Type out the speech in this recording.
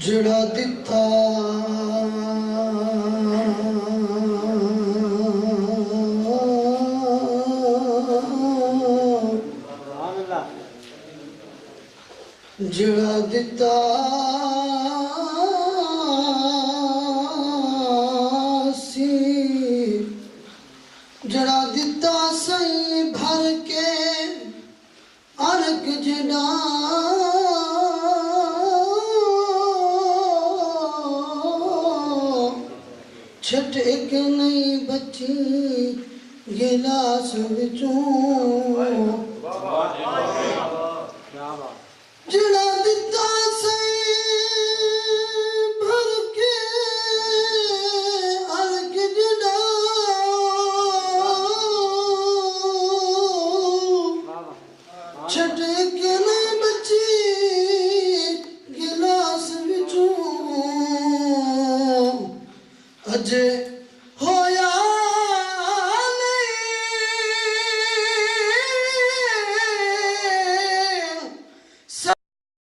जड़ा दिता जड़ा दिता सी जड़ा दिता सही भर के अर्क जड़ा छट एक नहीं बची गिलास विचों जड़ा दिता सही भर के अर्क जड़ा छट एक नहीं बची गिलास विचों अजे